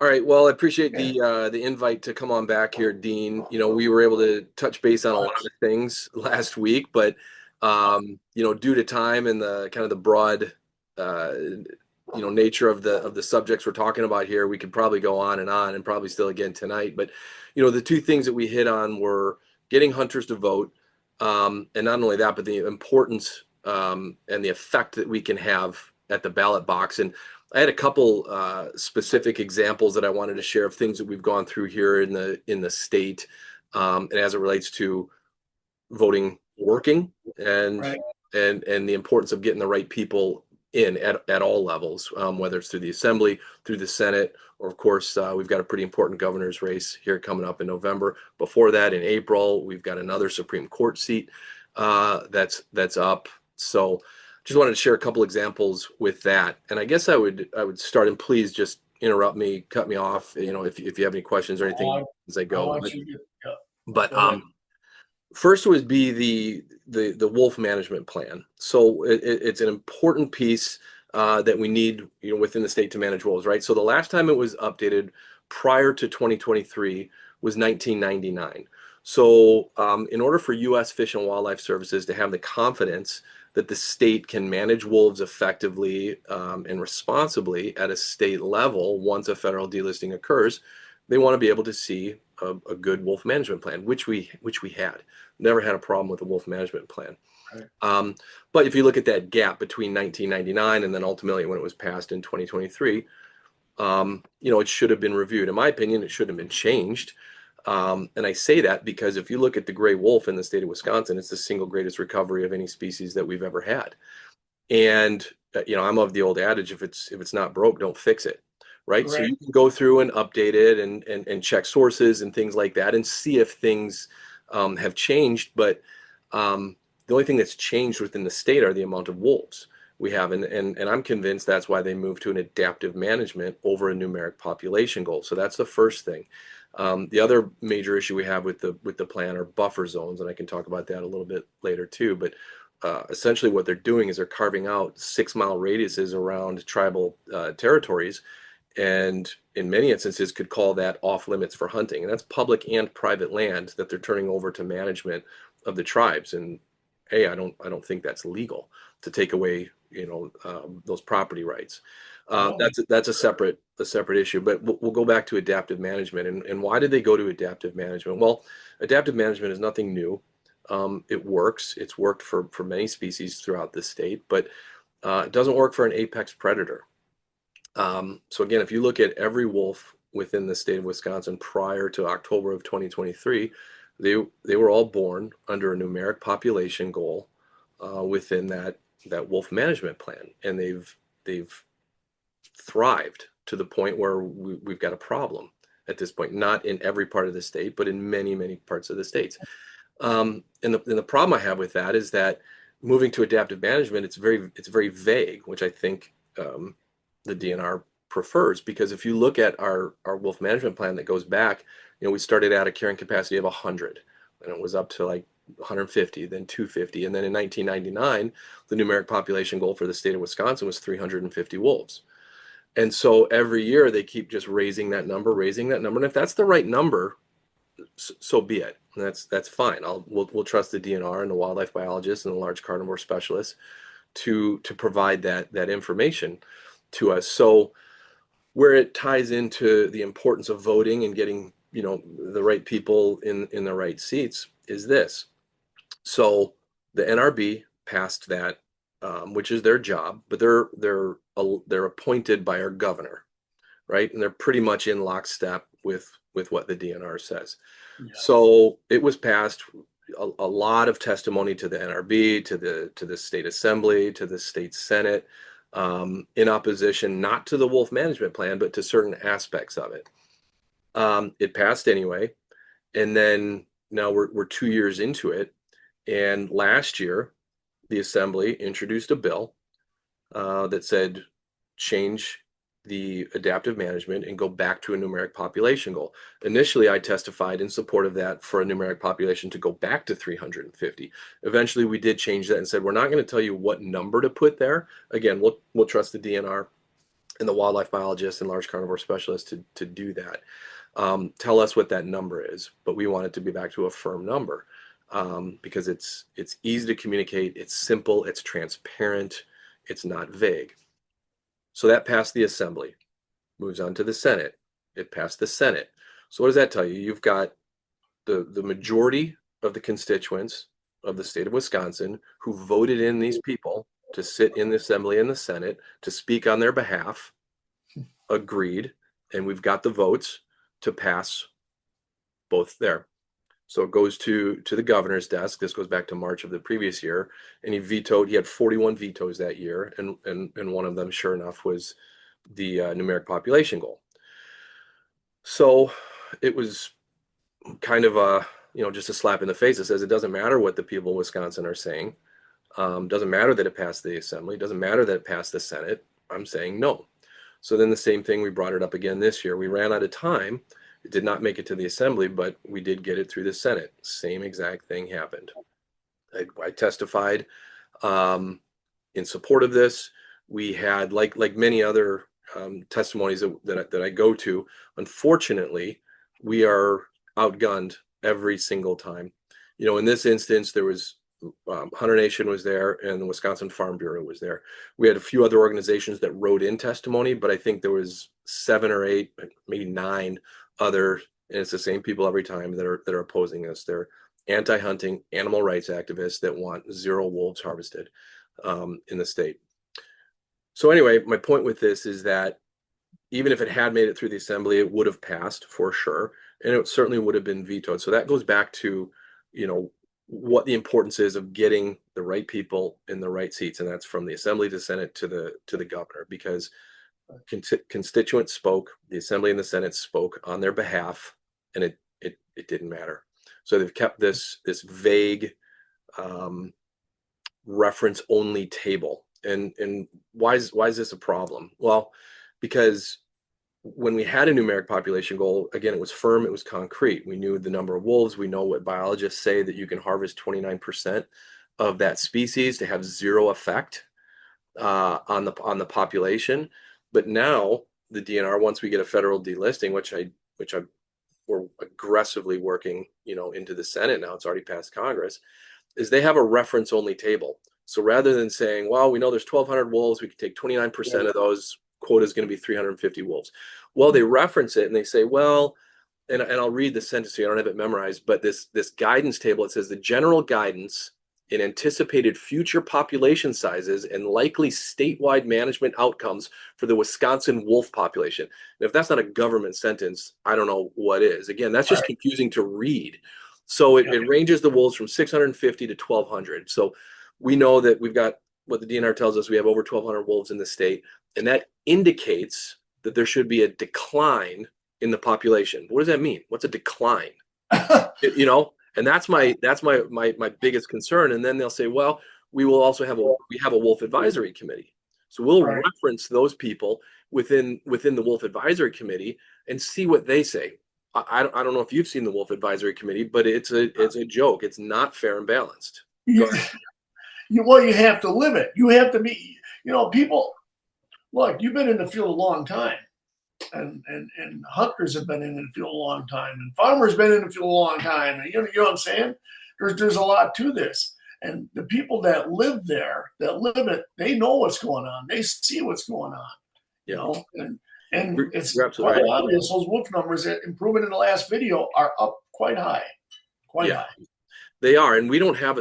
All right. Well, I appreciate the invite to come on back here, Dean. We were able to touch base on a lot of things last week, but due to time and the kind of the broad nature of the subjects we're talking about here, we could probably go on and probably still again tonight. But the two things that we hit on were getting hunters to vote, and not only that, but the importance and the effect that we can have at the ballot box. And I had a couple specific examples that I wanted to share of things that we've gone through here in the state, and as it relates to voting working and Right. and the importance of getting the right people in at all levels, whether it's through the assembly, through the Senate, or of course we've got a pretty important governor's race here coming up in November. Before that, in April, we've got another Supreme Court seat that's up. So just wanted to share a couple examples with that. And I guess I would start, and please just interrupt me, cut me off, if you have any questions or anything I, as I I go. want you to go, But go ahead. first would be the wolf management plan. So it's an important piece that we need, within the state to manage wolves, right? So the last time it was updated prior to 2023 was 1999. So in order for U.S. Fish and Wildlife Services to have the confidence that the state can manage wolves effectively and responsibly at a state level once a federal delisting occurs, they want to be able to see a good wolf management plan, which we had. Never had a problem with the wolf management plan. Right. But if you look at that gap between 1999 and then ultimately when it was passed in 2023, it should have been reviewed. In my opinion, it should have been changed. And I say that because if you look at the gray wolf in the state of Wisconsin, it's the single greatest recovery of any species that we've ever had. And I'm of the old adage: if it's not broke, don't fix it. Right. So Correct. you can go through and update it and check sources and things like that and see if things have changed. But the only thing that's changed within the state are the amount of wolves we have. And I'm convinced that's why they moved to an adaptive management over a numeric population goal. So that's the first thing. The other major issue we have with the plan are buffer zones, and I can talk about that a little bit later too. But essentially what they're doing is they're carving out 6 mile radiuses around tribal territories, and in many instances could call that off limits for hunting. And that's public and private land that they're turning over to management of the tribes. And hey, I don't think that's legal to take away those property rights. No. That's a separate issue. But we'll go back to adaptive management. And why did they go to adaptive management? Well, adaptive management is nothing new. It works. It's worked for many species throughout the state, but it doesn't work for an apex predator. So again, if you look at every wolf within the state of Wisconsin prior to October of 2023, they were all born under a numeric population goal within that wolf management plan, and they've thrived to the point where we've got a problem at this point. Not in every part of the state, but in many parts of the states. And the problem I have with that is that moving to adaptive management, it's very vague, which I think the DNR prefers, because if you look at our wolf management plan that goes back, we started at a carrying capacity of 100, and it was up to like 150, then 250, and then in 1999, the numeric population goal for the state of Wisconsin was 350 wolves. And so every year they keep just raising that number, and if that's the right number, so be it. And that's fine. We'll trust the DNR and the wildlife biologists and the large carnivore specialists to provide that information to us. So where it ties into the importance of voting and getting the right people in the right seats is this. So the NRB passed that, which is their job, but they're appointed by our governor, right? And they're pretty much in lockstep with what the DNR says. Yes. So it was passed. A lot of testimony to the NRB, to the state assembly, to the state senate, in opposition not to the wolf management plan, but to certain aspects of it. It passed anyway, and then now we're 2 years into it, and last year the assembly introduced a bill that said change the adaptive management and go back to a numeric population goal. Initially, I testified in support of that for a numeric population to go back to 350. Eventually, we did change that and said, we're not going to tell you what number to put there. Again, we'll trust the DNR and the wildlife biologists and large carnivore specialists to do that. Tell us what that number is, but we want it to be back to a firm number, because it's easy to communicate, it's simple, it's transparent, it's not vague. So that passed the Assembly, moves on to the Senate. It passed the Senate. So what does that tell you? You've got the majority of the constituents of the state of Wisconsin who voted in these people to sit in the Assembly and the Senate to speak on their behalf, agreed, and we've got the votes to pass both there. So it goes to the governor's desk. This goes back to March of the previous year, and he had 41 vetoes that year, and one of them, sure enough, was the numeric population goal. So it was kind of just a slap in the face. It says it doesn't matter what the people of Wisconsin are saying. Doesn't matter that it passed the Assembly. Doesn't matter that it passed the Senate. I'm saying no. So then the same thing, we brought it up again this year. We ran out of time. It did not make it to the Assembly, but we did get it through the Senate. Same exact thing happened. I testified in support of this. We had, like many other testimonies that I go to, unfortunately, we are outgunned every single time. In this instance, there was Hunter Nation was there, and the Wisconsin Farm Bureau was there. We had a few other organizations that wrote in testimony, but I think there was 7 or 8, maybe 9 other, and it's the same people every time that are opposing this. They're anti-hunting animal rights activists that want 0 wolves harvested in the state. So anyway, my point with this is that even if it had made it through the Assembly, it would have passed for sure, and it certainly would have been vetoed. So that goes back to, what the importance is of getting the right people in the right seats, and that's from the Assembly to Senate to the governor, because constituents spoke, the Assembly and the Senate spoke on their behalf, and it didn't matter. So they've kept this vague reference only table. And why is this a problem? Well, because when we had a numeric population goal, again, it was firm, it was concrete. We knew the number of wolves. We know what biologists say, that you can harvest 29% of that species to have 0 effect on the population. But now the DNR, once we get a federal delisting, which we're aggressively working, into the Senate now, it's already passed Congress, is they have a reference only table. So rather than saying, well, we know there's 1,200 wolves, we can take 29% of those, quota is going to be 350 wolves. Well, they reference it and they say, well, and I'll read the sentence here, I don't have it memorized, but this guidance table, it says the general guidance in anticipated future population sizes and likely statewide management outcomes for the Wisconsin wolf population. And if that's not a government sentence, I don't know what is. Again, that's just confusing to read. So it ranges the wolves from 650 to 1,200. So we know that we've got, what the DNR tells us, we have over 1,200 wolves in the state, and that indicates that there should be a decline in the population. What does that mean? What's a decline? And that's my biggest concern. And then they'll say, well, we will also have a wolf advisory committee. So we'll reference those people within the wolf advisory committee and see what they say. I don't know if you've seen the wolf advisory committee, but it's a joke. It's not fair and balanced. You have to live it. You have to be, people, look, you've been in the field a long time, and hunters have been in the field a long time, and farmers been in the field a long time. And you know what I'm saying? There's a lot to this. And the people that live there, that live it, they know what's going on. They see what's going on, and it's quite obvious those wolf numbers that improvement in the last video are up quite high. High. They are, and we don't have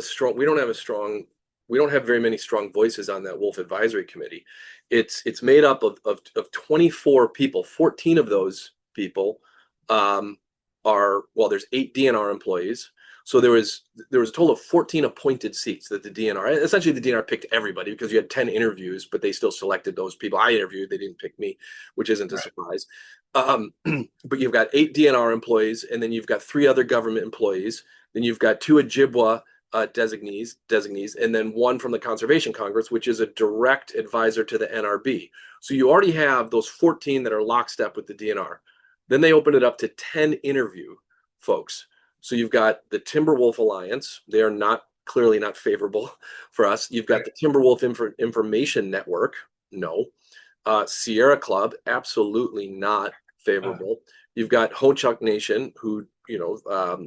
very many strong voices on that wolf advisory committee. It's made up of 24 people. 14 of those people there's 8 DNR employees. So there was a total of 14 appointed seats that the DNR, essentially the DNR picked everybody, because you had 10 interviews, but they still selected those people I interviewed. They didn't pick me, which isn't a surprise. But you've got 8 DNR employees, and then you've got 3 other government employees. Then you've got 2 Ojibwa designees, and then 1 from the Conservation Congress, which is a direct advisor to the NRB. So you already have those 14 that are lockstep with the DNR. Then they open it up to 10 interview folks. So you've got the Timberwolf Alliance. They are clearly not favorable for us. You've got the Timberwolf Information Network. No. Sierra Club, absolutely not favorable. You've got Ho-Chunk Nation, who,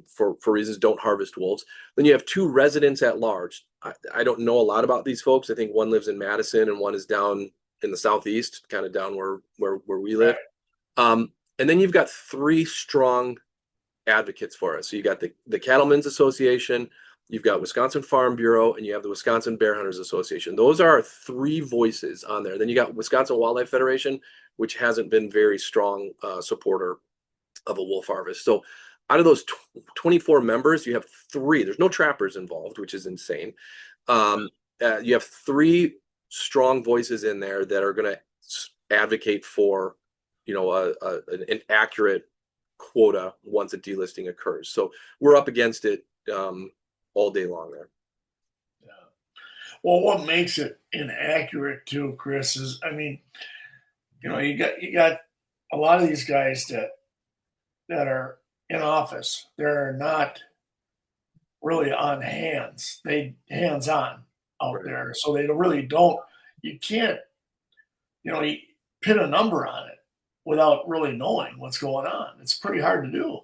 for reasons don't harvest wolves. Then you have two residents at large. I don't know a lot about these folks. I think one lives in Madison and one is down in the southeast, kind of down where we live. Right. And then you've got three strong advocates for us. So you got the Cattlemen's Association, you've got Wisconsin Farm Bureau, and you have the Wisconsin Bear Hunters Association. Those are our three voices on there. Then you got Wisconsin Wildlife Federation, which hasn't been very strong supporter of a wolf harvest. So out of those 24 members, you have three. There's no trappers involved, which is insane. You have three strong voices in there that are going to advocate for, an accurate quota once a delisting occurs. So we're up against it all day long there. Yeah. Well, what makes it inaccurate too, Chris, is I mean, you got a lot of these guys that are in office. They're not really on hands on out Right. there, so they really don't. You can't, you pin a number on it without really knowing what's going on. It's pretty hard to do.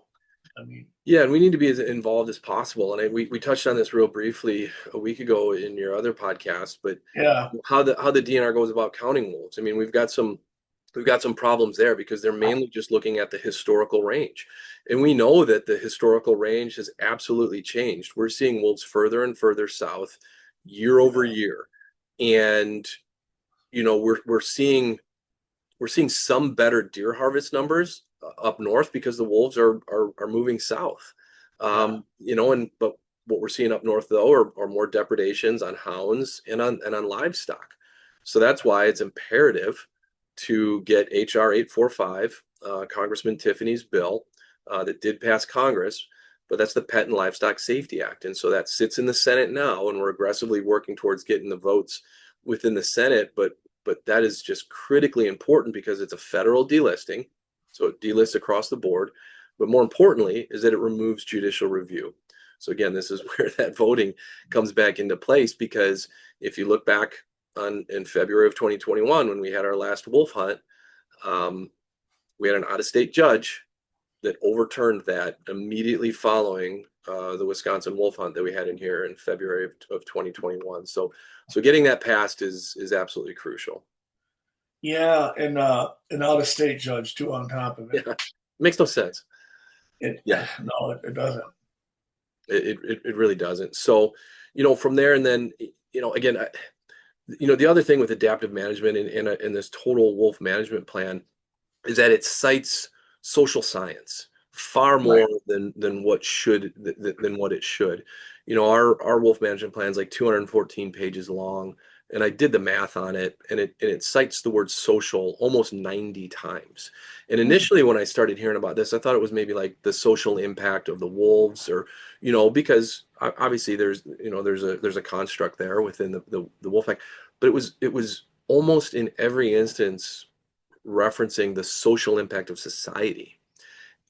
I mean, Yeah, and we need to be as involved as possible. And we touched on this real briefly a week ago in your other podcast, but yeah, how the DNR goes about counting wolves. I mean, we've got some problems there because they're mainly just looking at the historical range. And we know that the historical range has absolutely changed. We're seeing wolves further and further south year over year. And we're seeing some better deer harvest numbers up north because the wolves are moving south. yeah, But what we're seeing up north though are more depredations on hounds and on livestock. So that's why it's imperative to get HR 845, Congressman Tiffany's bill that did pass Congress, but that's the Pet and Livestock Safety Act. And so that sits in the Senate now, and we're aggressively working towards getting the votes within the Senate. But that is just critically important because it's a federal delisting. So it delists across the board. But more importantly, is that it removes judicial review. So again, this is where that voting comes back into place because if you look back in February of 2021 when we had our last wolf hunt, we had an out-of-state judge that overturned that immediately following the Wisconsin wolf hunt that we had in here in February of 2021. So getting that passed is absolutely crucial. yeah, and an out of state judge too on top of it. Yeah, makes no sense. It Yeah, no, it doesn't. it really doesn't. So, from there and then, again, the other thing with adaptive management and this total wolf management plan is that it cites social science far Right. more than what it should. Our wolf management plan is like 214 pages long, and I did the math on it, and it cites the word social almost 90 times. And Hmm. initially, when I started hearing about this, I thought it was maybe like the social impact of the wolves, or because obviously there's a construct there within the wolf pack, but it was almost in every instance referencing the social impact of society.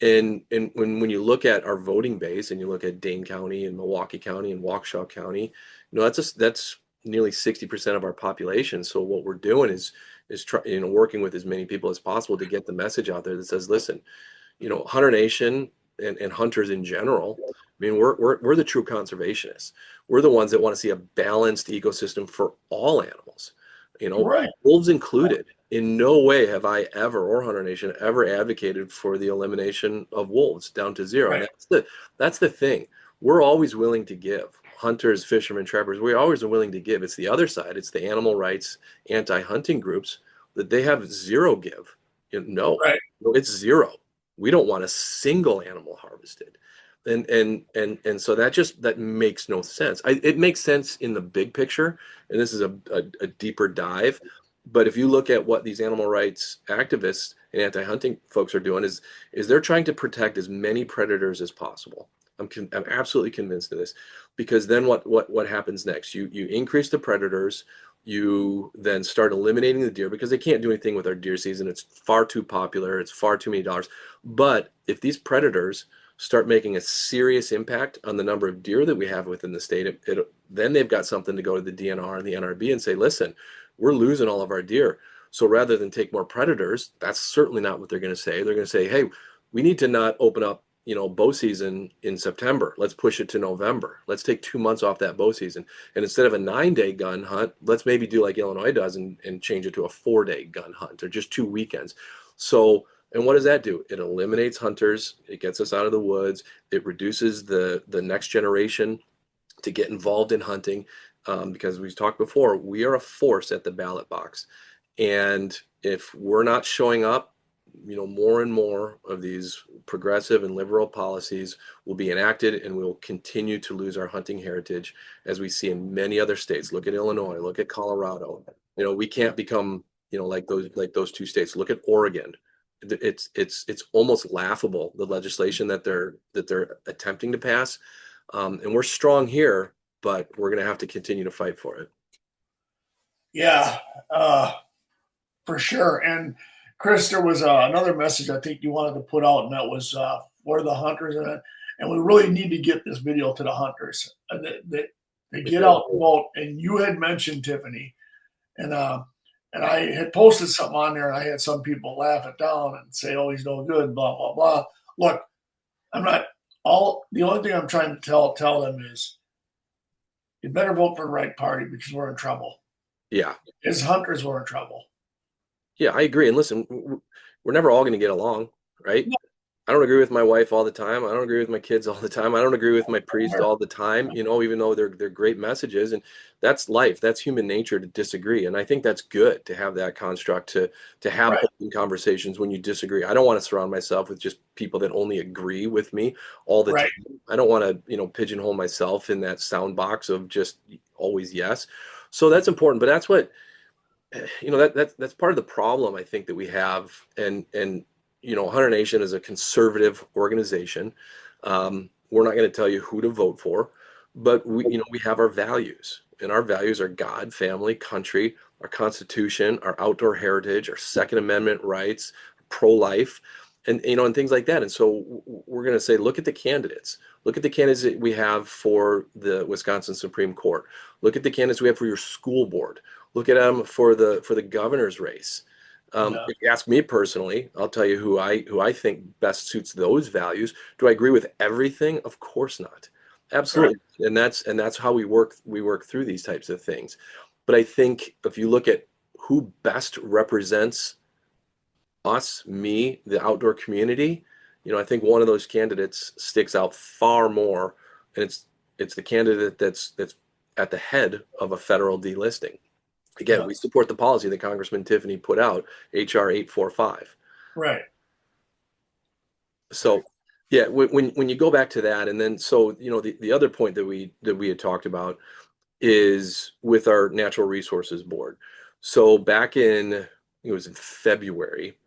And when you look at our voting base and you look at Dane County and Milwaukee County and Waukesha County, that's nearly 60% of our population. So what we're doing is working with as many people as possible to get the message out there that says, listen, Hunter Nation and hunters in general. I mean, we're the true conservationists. We're the ones that want to see a balanced ecosystem for all animals, Right. wolves included. In no way have I ever, or Hunter Nation, ever advocated for the elimination of wolves down to zero. And Right. that's the thing. We're always willing to give. Hunters, fishermen, trappers, we always are willing to give. It's the other side. It's the animal rights, anti-hunting groups that they have zero give. Right. No, it's zero. We don't want a single animal harvested. And so that makes no sense. It makes sense in the big picture, and this is a deeper dive. But if you look at what these animal rights activists and anti-hunting folks are doing, is they're trying to protect as many predators as possible. I'm absolutely convinced of this, because then what happens next? You increase the predators, you then start eliminating the deer because they can't do anything with our deer season. It's far too popular. It's far too many dollars. But if these predators start making a serious impact on the number of deer that we have within the state, then they've got something to go to the DNR and the NRB and say, listen, we're losing all of our deer. So rather than take more predators, that's certainly not what they're going to say. They're going to say, hey, we need to not open up, bow season in September. Let's push it to November. Let's take 2 months off that bow season. And instead of a 9-day gun hunt, let's maybe do like Illinois does and change it to a 4-day gun hunt or just 2 weekends. So, and what does that do? It eliminates hunters. It gets us out of the woods. It reduces the next generation to get involved in hunting, because we talked before, we are a force at the ballot box. And if we're not showing up, more and more of these progressive and liberal policies will be enacted, and we will continue to lose our hunting heritage, as we see in many other states. Look at Illinois, look at Colorado. We can't become, like those two states. Look at Oregon. It's almost laughable, the legislation that they're attempting to pass. And we're strong here, but we're going to have to continue to fight for it. Yeah, for sure. And Chris, there was another message I think you wanted to put out, and that was for the hunters, and we really need to get this video to the hunters. They We get do. out and vote. And you had mentioned Tiffany, and I had posted something on there, and I had some people laugh it down and say, "Oh, he's no good," blah blah blah. Look, I'm not all. The only thing I'm trying to tell them is, you better vote for the right party because we're in trouble. Yeah. As hunters, we're in trouble. Yeah, I agree. And listen, we're never all going to get along, right? I don't agree with my wife all the time. I don't agree with my kids all the time. I don't agree with my priest all the time, even though they're great messages. And that's life. That's human nature to disagree. And I think that's good to have that construct, to have Right, open conversations when you disagree. I don't want to surround myself with just people that only agree with me all the right. time. I don't want to, pigeonhole myself in that sound box of just always yes. So that's important. But that's what, that's part of the problem I think that we have. And Hunter Nation is a conservative organization. We're not going to tell you who to vote for, but we have our values, and our values are God, family, country, our Constitution, our outdoor heritage, our Second Amendment rights, pro-life, and things like that. And so we're going to say, look at the candidates. Look at the candidates that we have for the Wisconsin Supreme Court. Look at the candidates we have for your school board. Look at them for the governor's race. Yeah, If you ask me personally, I'll tell you who I think best suits those values. Do I agree with everything? Of course not. right. Absolutely. And that's how we work through these types of things. But I think if you look at who best represents us, me, the outdoor community, I think one of those candidates sticks out far more, and it's the candidate that's at the head of a federal delisting. Again, Yeah, we support the policy that Congressman Tiffany put out, HR 845. right. So, yeah, when you go back to that, and then so the other point that we had talked about is with our Natural Resources Board. So back it was in February,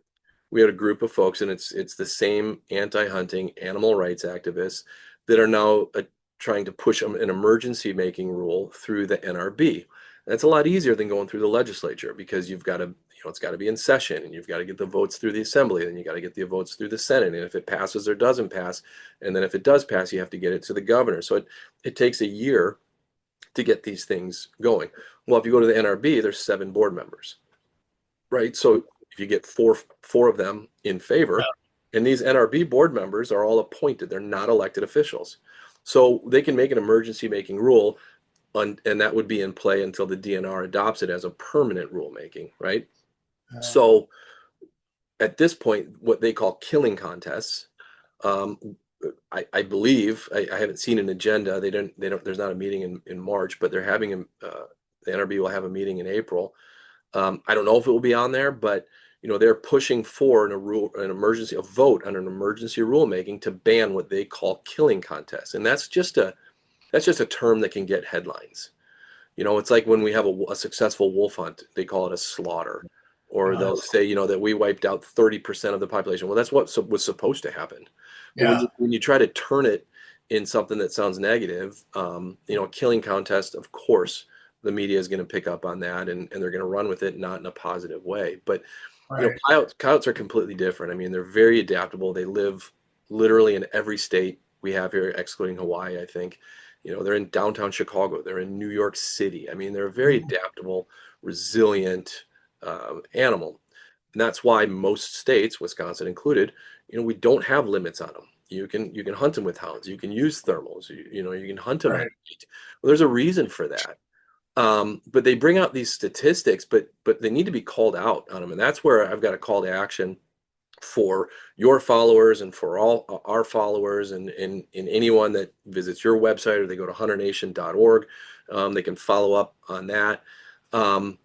we had a group of folks, and it's the same anti-hunting animal rights activists that are now trying to push an emergency making rule through the NRB. That's a lot easier than going through the legislature, because you've got to, it's got to be in session, and you've got to get the votes through the assembly, and you got to get the votes through the Senate, and if it passes or doesn't pass, and then if it does pass, you have to get it to the governor. So it takes a year to get these things going. Well, if you go to the NRB, there's 7 board members, right? So if you get four of them in Yeah, favor, and these NRB board members are all appointed, they're not elected officials. So they can make an emergency making rule, and that would be in play until the DNR adopts it as a permanent rulemaking, right? yeah, So at this point, what they call killing contests, um, I believe I haven't seen an agenda. They don't. There's not a meeting in March, but they're having the NRB will have a meeting in April. I don't know if it will be on there, but they're pushing for a vote on an emergency rulemaking to ban what they call killing contests, and that's just a term that can get headlines. It's like when we have a successful wolf hunt, they call it a slaughter, or uh, they'll say that we wiped out 30% of the population. Well, that's what was supposed to happen. But when yeah. you try to turn it in something that sounds negative, a killing contest, of course, the media is going to pick up on that, and they're going to run with it, not in a positive way. But Right. coyotes are completely different. I mean, they're very adaptable. They live literally in every state we have here, excluding Hawaii, I think. They're in downtown Chicago. They're in New York City. I mean, they're very adaptable, resilient. animal. And that's why most states, Wisconsin included, we don't have limits on them. You can hunt them with hounds. You can use thermals. You can hunt them at Right. night. Well, there's a reason for that. But they bring out these statistics, but they need to be called out on them, and that's where I've got a call to action for your followers and for all our followers and anyone that visits your website or they go to hunternation.org. They can follow up on that. Um,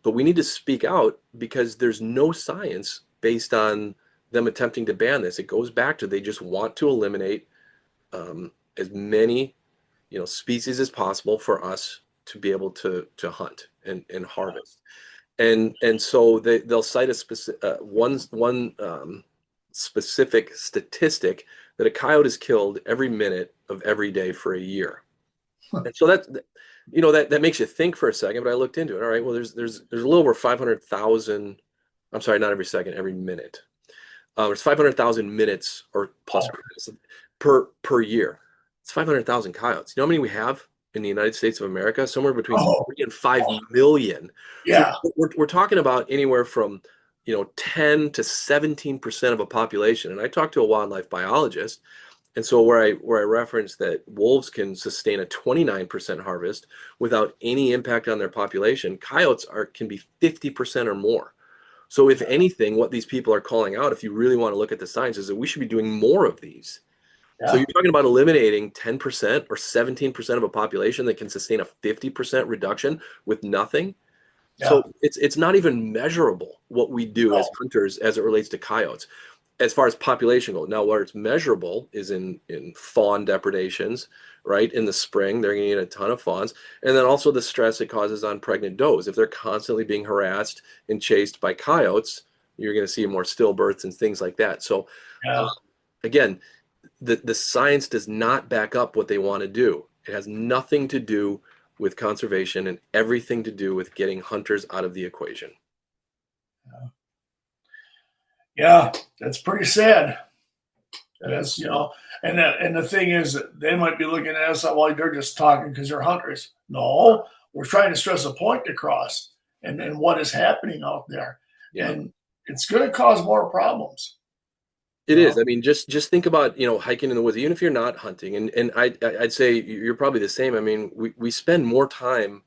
but we need to speak out because there's no science based on them attempting to ban this. It goes back to they just want to eliminate as many species as possible for us to be able to hunt and harvest. And so they'll cite a specific one specific statistic that a coyote is killed every minute of every day for a year. And so that makes you think for a second. But I looked into it. All right, well, there's a little over 500,000. I'm sorry, not every second, every minute. There's 500,000 minutes or plus Oh, per year. It's 500,000 coyotes. You know how many we have in the United States of America? Somewhere between oh, 3 and 5 million. So yeah. we're talking about anywhere from 10 to 17% of a population. And I talked to a wildlife biologist, and so where I referenced that wolves can sustain a 29% harvest without any impact on their population, coyotes can be 50% or more. So if anything, what these people are calling out, if you really want to look at the science, is that we should be doing more of these. So Yeah. you're talking about eliminating 10% or 17% of a population that can sustain a 50% reduction with nothing. Yeah. So it's not even measurable what we do as No. hunters as it relates to coyotes as far as population goes. Now, where it's measurable is in fawn depredations, right? In the spring, they're going to eat a ton of fawns, and then also the stress it causes on pregnant does. If they're constantly being harassed and chased by coyotes, you're going to see more stillbirths and things like that. So, uh, Yeah. again, the science does not back up what they want to do. It has nothing to do with conservation and everything to do with getting hunters out of the equation. Yeah. That's pretty sad. Yeah. That's, and the thing is that they might be looking at us like, well, they're just talking because they're hunters. No, we're trying to stress a point across and what is happening out there. Yeah. And it's going to cause more problems. It You is. know? I mean, just think about, hiking in the woods, even if you're not hunting. And I'd say you're probably the same. I mean, we spend more time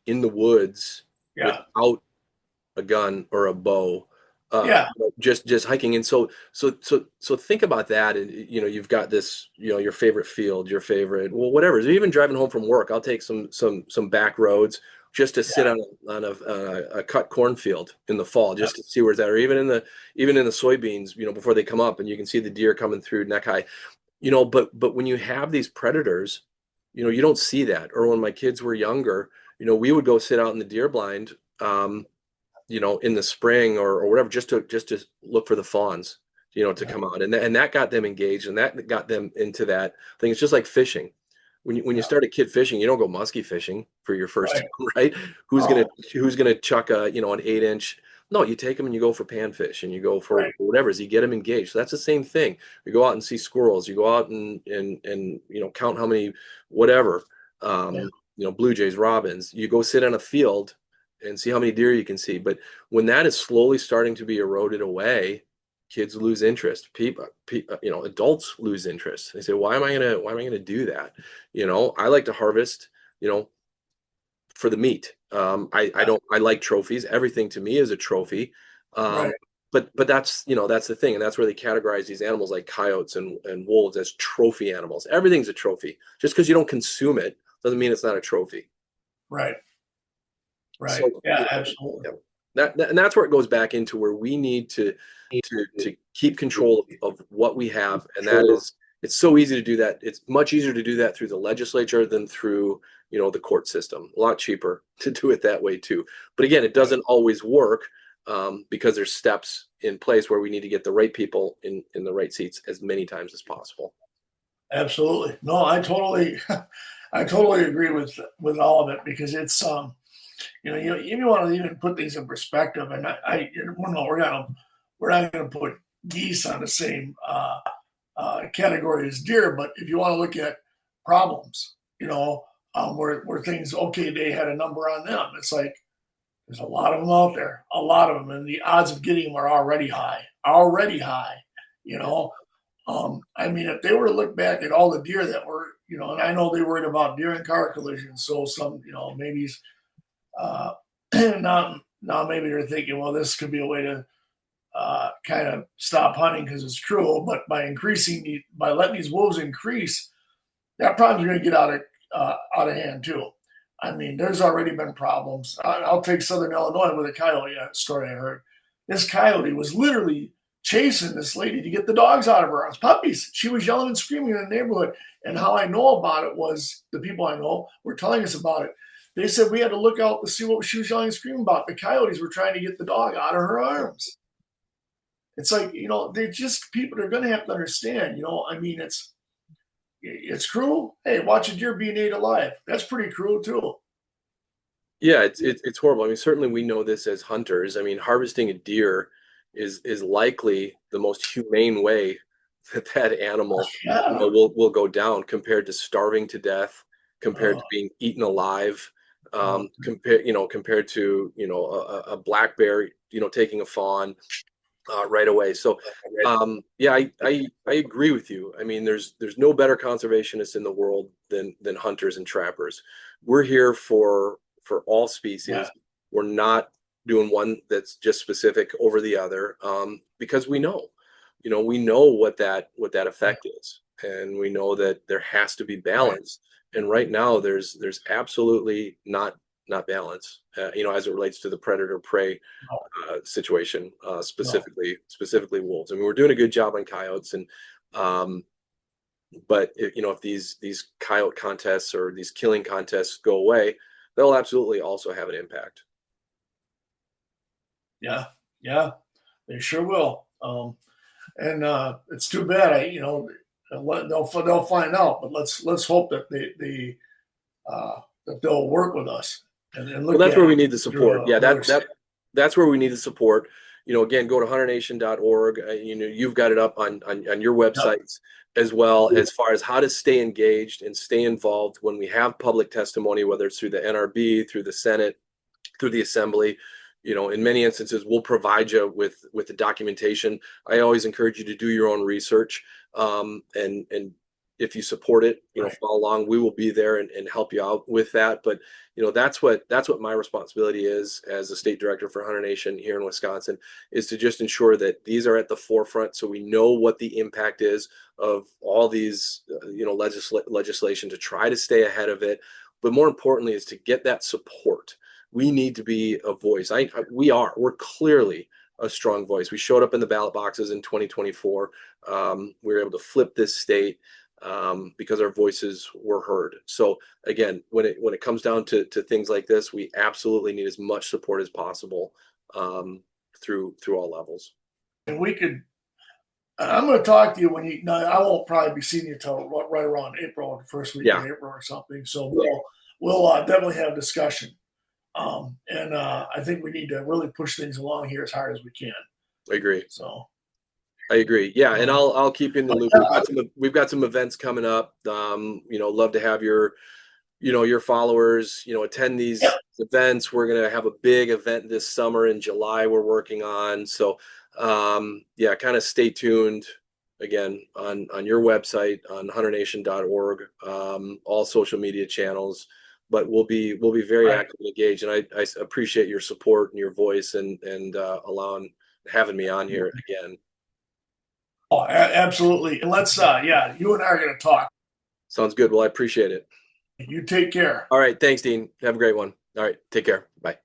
in the woods Yeah. without a gun or a bow, Yeah. just hiking. And so think about that. And you've got this, your favorite field, your favorite, well, whatever. Even driving home from work, I'll take some back roads just to sit Yeah. on a cut cornfield in the fall, just to see where's that, or even in the soybeans, before they come up, and you can see the deer coming through neck high. But when you have these predators, you don't see that. Or when my kids were younger, we would go sit out in the deer blind. In the spring or whatever, just to look for the fawns, to Yeah. come out, and that got them engaged, and that got them into that thing. It's just like fishing. When you Yeah. start a kid fishing, you don't go musky fishing for your first Right. time, right? Who's gonna Oh, who's gonna chuck an 8 inch? No, you take them and you go for panfish and you go for right. whatever. You get them engaged. So that's the same thing. You go out and see squirrels. You go out and count how many whatever. Yeah. Blue jays, robins. You go sit on a field and see how many deer you can see. But when that is slowly starting to be eroded away, kids lose interest. Adults lose interest. They say, why am I gonna do that? I like to harvest, for the meat. I Yeah. don't, I like trophies. Everything to me is a trophy. Um, Right. but that's the thing. And that's where they categorize these animals like coyotes and wolves as trophy animals. Everything's a trophy. Just because you don't consume it doesn't mean it's not a trophy. Right. Right. So Yeah. Absolutely. yeah. And that's where it goes back into where we need to keep control of what we have, and that is, it's so easy to do that. It's much easier to do that through the legislature than through the court system. A lot cheaper to do it that way too. But again, it Right. doesn't always work, because there's steps in place where we need to get the right people in the right seats as many times as possible. Absolutely. No, I totally, I totally agree with all of it because it's you want to even put things in perspective, and no, we're not gonna put geese on the same category as deer, but if you want to look at problems, where things okay, they had a number on them. It's like There's a lot of them out there, a lot of them, and the odds of getting them are already high, already high. You know, I mean, if they were to look back at all the deer that were, and I know they worried about deer and car collisions, so some, maybe uh, now maybe they're thinking, well, this could be a way to kind of stop hunting because it's true, but by letting these wolves increase, that problem's going to get out of hand too. I mean, there's already been problems. I'll take Southern Illinois with a coyote story I heard. This coyote was literally chasing this lady to get the dogs out of her arms, puppies. She was yelling and screaming in the neighborhood. And how I know about it was the people I know were telling us about it. They said we had to look out to see what she was yelling and screaming about. The coyotes were trying to get the dog out of her arms. It's like, they're just people are going to have to understand, I mean, it's cruel. Hey, watch a deer being ate alive. That's pretty cruel too. Yeah, it's horrible. I mean, certainly we know this as hunters. I mean, harvesting a deer is likely the most humane way that that animal, Yeah. will go down compared to starving to death, compared Oh, to being eaten alive, oh, compared to a black bear, taking a fawn right away. So, yeah, I agree with you. I mean, there's no better conservationists in the world than hunters and trappers. We're here for all yeah. species. We're not doing one that's just specific over the other, because we know what that effect is, and we know that there has to be Right. balance. And right now, there's absolutely not balance, as it relates to the predator prey No, situation, no. specifically wolves. I mean, we're doing a good job on coyotes, and um, but if these coyote contests or these killing contests go away, they'll absolutely also have an impact. Yeah. Yeah. They sure will. And it's too bad. They'll find out, but let's hope that that they'll work with us and Well, look that's at where it we need the through support. Yeah, another state. that's where we need the support. Again, go to hunternation.org. You've got it up on your Yep. websites as well, as far as how to stay engaged and stay involved when we have public testimony, whether it's through the NRB, through the Senate, through the Assembly. In many instances, we'll provide you with the documentation. I always encourage you to do your own research, and if you support it, Right. follow along. We will be there and help you out with that. But that's what my responsibility is as a state director for Hunter Nation here in Wisconsin, is to just ensure that these are at the forefront, so we know what the impact is of all these legislation, to try to stay ahead of it. But more importantly, is to get that support. We need to be a voice. We're clearly a strong voice. We showed up in the ballot boxes in 2024. We were able to flip this state, because our voices were heard. So again, when it comes down to things like this, we absolutely need as much support as possible, through all levels. And we could. I'm going to talk to you when you. No, I won't probably be seeing you till right around April, the first week of Yeah, April or something. So we'll definitely have a discussion. And I think we need to really push things along here as hard as we can. I agree. So, I agree. Yeah, and um, I'll keep you in the but loop. yeah, We've got some events coming up. Love to have your followers, attend these events. We're going to have a big event this summer in July we're working on. So, yeah, kind of stay tuned again on your website, on hunternation.org, all social media channels. But we'll be very right. actively engaged, and I appreciate your support and your voice, and having me on here again. Oh, absolutely. And let's, yeah, you and I are going to talk. Sounds good. Well, I appreciate it. You take care. All right. Thanks, Dean. Have a great one. All right. Take care. Bye.